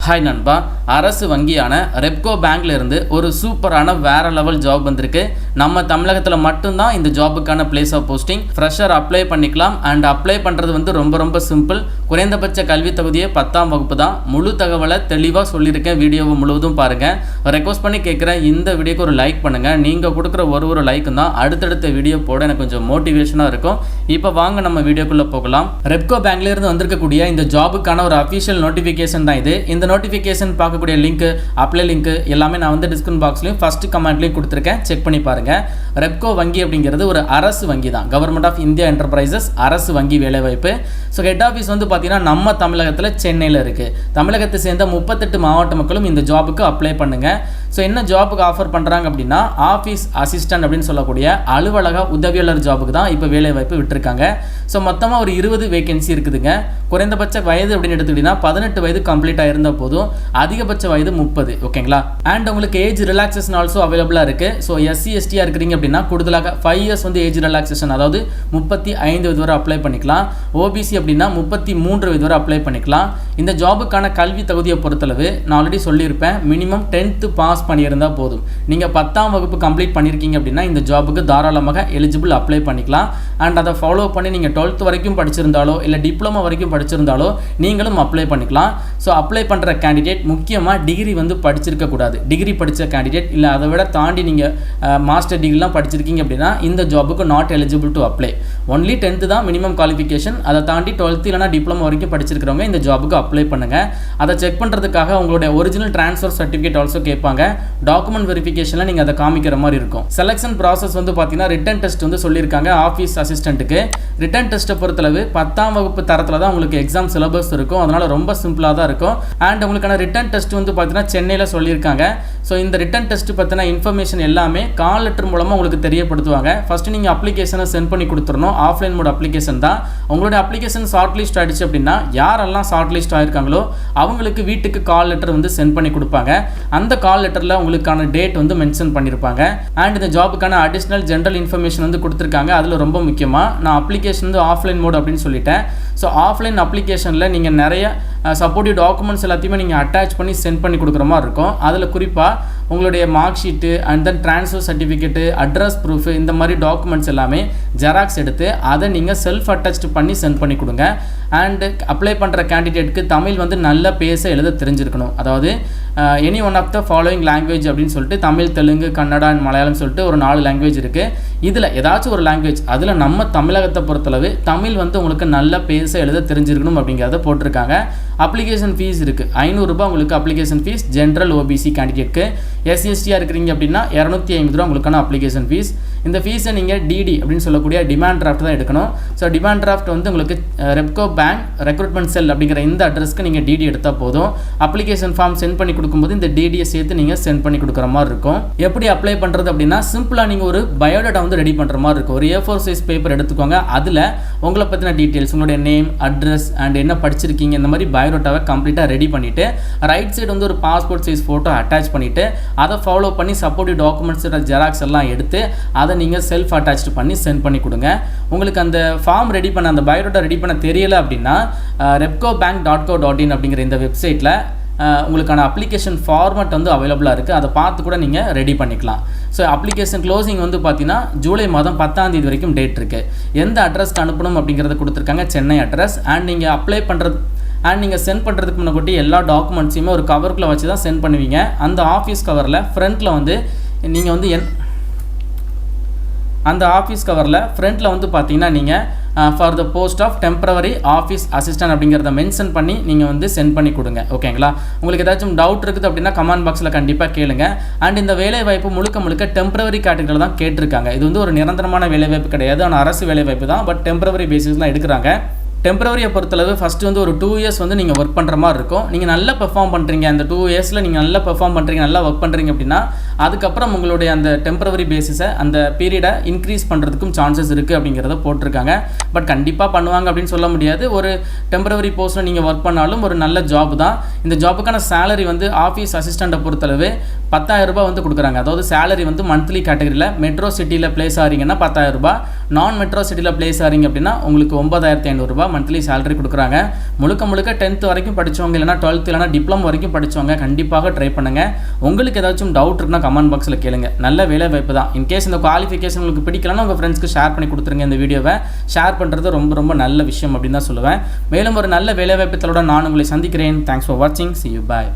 Hi நண்பா, அரசு வங்கியான ரெப்கோ பேங்க்ல இருந்து ஒரு சூப்பரான வேற லெவல் ஜாப் வந்திருக்கு. நம்ம தமிழகத்தில் மட்டும்தான் இந்த ஜாபுக்கான place of posting. Fresher apply பண்ணிக்கலாம். அண்ட் அப்ளை பண்ணுறது ரொம்ப சிம்பிள். குறைந்தபட்ச கல்வி தகுதியே 10ஆம் வகுப்பு தான். முழு தகவலை தெளிவாக சொல்லியிருக்கேன். வீடியோவை முழுவதும் பாருங்கள். ரெக்வஸ்ட் பண்ணி கேட்குறேன், இந்த வீடியோக்கு ஒரு லைக் பண்ணுங்கள். நீங்கள் கொடுக்குற ஒரு லைக்கும் தான் அடுத்தடுத்த வீடியோ போட எனக்கு கொஞ்சம் மோட்டிவேஷனாக இருக்கும். இப்போ வாங்க நம்ம வீடியோக்குள்ளே போகலாம். ரெப்கோ பேங்க்ல இருந்து வந்திருக்கக்கூடிய இந்த ஜாபுக்கான ஒரு அஃபிஷியல் நோட்டிஃபிகேஷன் தான் இது. இந்த நோட்டிஃபிகேஷன் பார்க்கக்கூடிய லிங்க், அப்ளை லிங்க் எல்லாமே நான் வந்து டிஸ்கிரிப்ஷன் பாக்ஸ்லையும் ஃபர்ஸ்ட் கமெண்ட்லையும் கொடுத்துருக்கேன். செக் பண்ணி பாருங்கள். ரெப்கோ வங்கி அப்படிங்கிறது ஒரு அரசு வங்கி தான். கவர்மெண்ட் ஆஃப் இந்தியா என்டர்பிரைசஸ் அரசு வங்கி வேலைவாய்ப்பு. ஸோ ஹெட் ஆஃபீஸ் வந்து பார்த்தீங்கன்னா நம்ம தமிழகத்தில் சென்னையில் இருக்குது. தமிழகத்தை சேர்ந்த 38 மாவட்ட மக்களும் இந்த ஜாபுக்கு அப்ளை பண்ணுங்கள். ஸோ என்ன ஜாபுக்கு ஆஃபர் பண்ணுறாங்க அப்படின்னா, ஆஃபீஸ் அசிஸ்டன்ட் அப்படின்னு சொல்லக்கூடிய அலுவலக உதவியாளர் ஜாபுக்கு தான் இப்போ வேலைவாய்ப்பு விட்டுருக்காங்க. ஸோ மொத்தமாக ஒரு 20 வேகன்சி இருக்குதுங்க. குறைந்தபட்ச வயது அப்படின்னு எடுத்துக்கிட்டிங்கன்னா 18 வயது கம்ப்ளீட்டாக இருந்தால் போதும். அதிகபட்ச வயது 30. ஓகேங்களா? அண்ட் உங்களுக்கு ஏஜ் ரிலாக்ஸேஷன் ஆல்சோ அவைலபிளாக இருக்குது. ஸோ எஸ்சி எஸ்டியாக இருக்கிறீங்க அப்படின்னா கூடுதலாக 5 இயர்ஸ் வந்து ஏஜ் ரிலாக்ஸேஷன், அதாவது 35 வயது வரை அப்ளை பண்ணிக்கலாம். ஓபிசி அப்படின்னா 33 வயது வரை அப்ளை பண்ணிக்கலாம். இந்த ஜாபுக்கான கல்வி தகுதியை பொறுத்தளவு நான் ஆல்ரெடி சொல்லியிருப்பேன், மினிமம் 10th பாஸ் பண்ணியிருந்தால் போதும். நீங்கள் 10ஆம் வகுப்பு கம்ப்ளீட் பண்ணியிருக்கீங்க அப்படின்னா இந்த ஜாபுக்கு தாராளமாக எலிஜிபிள் அப்ளை பண்ணிக்கலாம். அண்ட் அதை ஃபாலோ பண்ணி நீங்கள் 12th வரைக்கும் படிச்சிருந்தாலோ இல்லை டிப்ளமோ வரைக்கும் படிச்சிருந்தாலோ நீங்களும் அப்ளை பண்ணிக்கலாம். ஸோ அப்ளை பண்ணுற கேண்டிடேட் முக்கியமாக டிகிரி வந்து படிச்சிருக்கக்கூடாது. டிகிரி படித்த கேண்டிடேட் இல்லை அதை விட தாண்டி நீங்கள் மாஸ்டர் டிகிரிலாம் படிச்சிருக்கீங்க அப்படின்னா இந்த ஜாபுக்கு not eligible to apply. Only 10th தான் மினிமம் குவாலிஃபிகேஷன். அதை தாண்டி 12th இல்லைனா டிப்ளமோ வரைக்கும் படிச்சிருக்கிறவங்க இந்த ஜாபுக்கு அப்ளை பண்ணுங்கள். அதை செக் பண்ணுறதுக்காக உங்களுடைய ஒரிஜினல் ட்ரான்ஸ்ஃபர் சர்டிஃபிகேட் ஆல்சோ கேட்பாங்க. டாக்குமெண்ட் வெரிஃபிகேஷனில் நீங்கள் அதை காமிக்கிற மாதிரி இருக்கும். செலெக்ஷன் ப்ராசஸ் வந்து பார்த்தீங்கன்னா ரிட்டன் டெஸ்ட் வந்து சொல்லியிருக்காங்க. ஆஃபீஸ் அசிஸ்டண்ட்டுக்கு ரிட்டன் டெஸ்ட்டை பொறுத்தளவு 10ஆம் வகுப்பு தரத்தில் தான் உங்களுக்கு எக்ஸாம் சிலபஸ் இருக்கும். அதனால் ரொம்ப சிம்பிளாக தான் இருக்கும். அண்ட் உங்களுக்கான ரிட்டன் டெஸ்ட் வந்து பார்த்தீங்கன்னா சென்னையில் சொல்லியிருக்காங்க. ஸோ இந்த ரிட்டன் டெஸ்ட் பற்றின இன்ஃபர்மேஷன் எல்லாமே கால் லெட்டர் மூலமாக உங்களுக்கு தெரியப்படுத்துவாங்க. ஃபஸ்ட்டு நீங்கள் அப்ளிகேஷனை சென்ட் பண்ணி கொடுத்துடணும். ஆஃப்லைன் மோட் அப்ளிகேஷன் தான். உங்களுடைய அப்ளிகேஷன் ஷார்ட் லிஸ்ட் ஆகிடுச்சு அப்படின்னா யாரெல்லாம் ஷார்ட் லிஸ்ட் ஆகிருக்காங்களோ அவங்களுக்கு வீட்டுக்கு கால் லெட்டர் வந்து சென்ட் பண்ணி கொடுப்பாங்க. அந்த கால் லெட்டரில் உங்களுக்கான டேட் வந்து மென்ஷன் பண்ணியிருப்பாங்க. அண்ட் இந்த ஜாபுக்கான அடிஷ்னல் ஜென்ரல் இன்ஃபர்மேஷன் வந்து கொடுத்துருக்காங்க. அதில் ரொம்ப முக்கியமாக நான் அப்ளிகேஷன் வந்து ஆஃப்லைன் மோட் அப்படின்னு சொல்லிட்டேன். ஸோ ஆஃப்லைன் அப்ளிகேஷனில் நீங்கள் நிறைய சப்போர்ட்டிவ் டாக்குமெண்ட்ஸ் எல்லாத்தையுமே நீங்கள் அட்டாச் பண்ணி சென்ட் பண்ணி கொடுக்குற மாதிரி இருக்கும். அதில் குறிப்பாக உங்களுடைய mark sheet and then transfer certificate, address proof, இந்த மாதிரி டாக்குமெண்ட்ஸ் எல்லாமே ஜெராக்ஸ் எடுத்து அதை நீங்கள் செல்ஃப் அட்டாச்ட் பண்ணி சென்ட் பண்ணி கொடுங்க. அண்டு அப்ளை பண்ணுற கேண்டிடேட்டுக்கு தமிழ் வந்து நல்லா பேச எழுத தெரிஞ்சிருக்கணும். அதாவது any one of the following language அப்படின்னு சொல்லிட்டு தமிழ், தெலுங்கு, கன்னடா அண்ட் மலையாளம் சொல்லிட்டு ஒரு 4 லாங்குவேஜ் இருக்குது. இதில் ஏதாச்சும் ஒரு லாங்குவேஜ், அதில் நம்ம தமிழகத்தை பொறுத்தளவு தமிழ் வந்து உங்களுக்கு நல்லா பேச எழுத தெரிஞ்சிருக்கணும் அப்படிங்கிறத போட்டிருக்காங்க. அப்ளிகேஷன் ஃபீஸ் இருக்குது. 500 ரூபாய் உங்களுக்கு அப்ளிகேஷன் ஃபீஸ் ஜென்ரல் ஓபிசி கேண்டிடேட்க்கு. எஸ்சிஎஸ்டியாக இருக்கிறீங்க அப்படின்னா 250 ரூபா உங்களுக்கான அப்ளிகேஷன் ஃபீஸ். இந்த ஃபீஸை நீங்கள் டிடி அப்படின்னு சொல்லக்கூடிய டிமாண்ட் டிராஃப்ட் தான் எடுக்கணும். ஸோ டிமாண்ட் டிராஃப்ட் வந்து உங்களுக்கு ரெப்கோ பேங்க் ரெக்ரூட்மெண்ட் செல் அப்படிங்கிற இந்த அட்ரஸ்க்கு நீங்கள் டிடி எடுத்தால் போதும். அப்ளிகேஷன் ஃபார்ம் சென்ட் பண்ணி கொடுக்கும்போது இந்த டிடியை சேர்த்து நீங்கள் சென்ட் பண்ணி கொடுக்குற மாதிரி இருக்கும். எப்படி அப்ளை பண்ணுறது அப்படின்னா, சிம்பிளாக நீங்கள் ஒரு பயோடேட்டா வந்து ரெடி பண்ணுற மாதிரி இருக்கும். ஒரு A4 சைஸ் பேப்பர் எடுத்துக்கோங்க. அதில் உங்களை பற்றின டீட்டெயில்ஸ், உங்களுடைய நேம், அட்ரஸ் அண்ட் என்ன படிச்சிருக்கீங்க, இந்த மாதிரி பயோடேட்டாவை கம்ப்ளீட்டாக ரெடி பண்ணிவிட்டு ரைட் சைடு வந்து ஒரு பாஸ்போர்ட் சைஸ் ஃபோட்டோ அட்டாச் பண்ணிவிட்டு அதை ஃபாலோ பண்ணி சப்போர்ட்டிவ் டாக்குமெண்ட்ஸ் ஜெராக்ஸ் எல்லாம் எடுத்து அதை நீங்கள் செல்ஃப் அட்டாச் பண்ணி சென்ட் பண்ணி கொடுங்க. உங்களுக்கு அந்த ஃபார்ம் ரெடி பண்ண, அந்த பயோடேட்டா ரெடி பண்ண தெரியலை அப்படின்னா repcobank.co.in அப்படிங்கிற இந்த வெப்சைட்டில் உங்களுக்கான அப்ளிகேஷன் ஃபார்மட் வந்து அவைலபிளாக இருக்குது. அதை பார்த்து கூட நீங்கள் ரெடி பண்ணிக்கலாம். ஸோ அப்ளிகேஷன் க்ளோசிங் வந்து பார்த்தீங்கன்னா ஜூலை மாதம் 10ஆம் தேதி வரைக்கும் டேட் இருக்குது. எந்த அட்ரஸ்க்கு அனுப்பணும் அப்படிங்கிறத கொடுத்துருக்காங்க, சென்னை அட்ரஸ். அண்ட் நீங்கள் அப்ளை பண்ணுறது அண்ட் நீங்கள் சென்ட் பண்ணுறதுக்கு முன்னாடி எல்லா டாக்குமெண்ட்ஸையுமே ஒரு கவருக்குள்ளே வச்சு தான் சென்ட் பண்ணுவீங்க. அந்த ஆஃபீஸ் கவரில் ஃப்ரண்ட்டில் வந்து நீங்கள் வந்து அந்த ஆஃபீஸ் கவரில் ஃப்ரண்ட்டில் வந்து பார்த்தீங்கன்னா நீங்கள் for the post of temporary office assistant அப்படிங்கிறத மென்ஷன் பண்ணி நீங்கள் வந்து சென்ட் பண்ணி கொடுங்க. ஓகேங்களா? உங்களுக்கு ஏதாச்சும் டவுட் இருக்குது அப்படின்னா கமெண்ட் பாக்ஸில் கண்டிப்பாக கேளுங்க. அண்ட் இந்த வேலைவாய்ப்பு முழுக்க டெம்பரவரி கேட்டகரியில் தான் கேட்டிருக்காங்க. இது வந்து ஒரு நிரந்தரமான வேலைவாய்ப்பு கிடையாது. ஆனால் அரசு வேலைவாய்ப்பு தான். பட் டெம்பரவரி பேசிஸ்லாம் எடுக்கிறாங்க. டெம்பரவரியை பொறுத்தளவு ஃபஸ்ட்டு வந்து ஒரு 2 இயர்ஸ் வந்து நீங்கள் ஒர்க் பண்ணுற மாதிரி இருக்கும். நீங்கள் நல்லா பெர்ஃபார்ம் பண்ணுறீங்க, அந்த 2 இயர்ஸில் நீங்கள் நல்லா பெர்ஃபார்ம் பண்ணுறீங்க, நல்லா ஒர்க் பண்ணுறீங்க அப்படின்னா அதுக்கப்புறம் உங்களுடைய அந்த டெம்பரவரி பேசிஸை, அந்த பீரியடை இன்க்ரீஸ் பண்ணுறதுக்கும் சான்சஸ் இருக்குது அப்படிங்கிறத போட்டிருக்காங்க. பட் கண்டிப்பாக பண்ணுவாங்க அப்படின்னு சொல்ல முடியாது. ஒரு டெம்பரவரி போஸ்ட்டில் நீங்கள் ஒர்க் பண்ணாலும் ஒரு நல்ல ஜாப் தான். இந்த ஜாபுக்கான சேலரி வந்து ஆஃபீஸ் அசிஸ்டண்ட்டை பொறுத்தளவு 10,000 ரூபாய் வந்து கொடுக்குறாங்க. அதாவது சேலரி வந்து மந்த்லி கேட்டகரியில் மெட்ரோ சிட்டியில் பிளேஸ் ஆகிறீங்கன்னா 10,000 ரூபாய், நான் மெட்ரோ சிட்டியில் பிளேஸ் ஆகிறீங்க அப்படின்னா உங்களுக்கு 9500 ரூபாய் மந்த்லி சேலரி கொடுக்குறாங்க. முழுக்க 10th வரைக்கும் படித்தவங்க இல்லைனா 12th இல்லைனா டிப்ளமோ வரைக்கும் படித்தவங்க கண்டிப்பாக ட்ரை பண்ணுங்கள். உங்களுக்கு ஏதாச்சும் டவுட் இருக்குன்னா கமெண்ட் பாக்ஸில் கேளுங்க. நல்ல வேலை வாய்ப்பு தான். இன்கேஸ் இந்த குவாலிஃபிகேஷன் உங்களுக்கு பிடிக்கலன்னா உங்கள் ஃப்ரெண்ட்ஸ்க்கு ஷேர் பண்ணி கொடுத்துருங்க. இந்த வீடியோவை ஷேர் பண்ணுறது ரொம்ப நல்ல விஷயம் அப்படின்னு தான் சொல்லுவேன். மேலும் ஒரு நல்ல வேலை வாய்ப்பு தளோட நான் உங்களை சந்திக்கிறேன். தேங்க்ஸ் ஃபார் வாட்சிங். See you. Bye.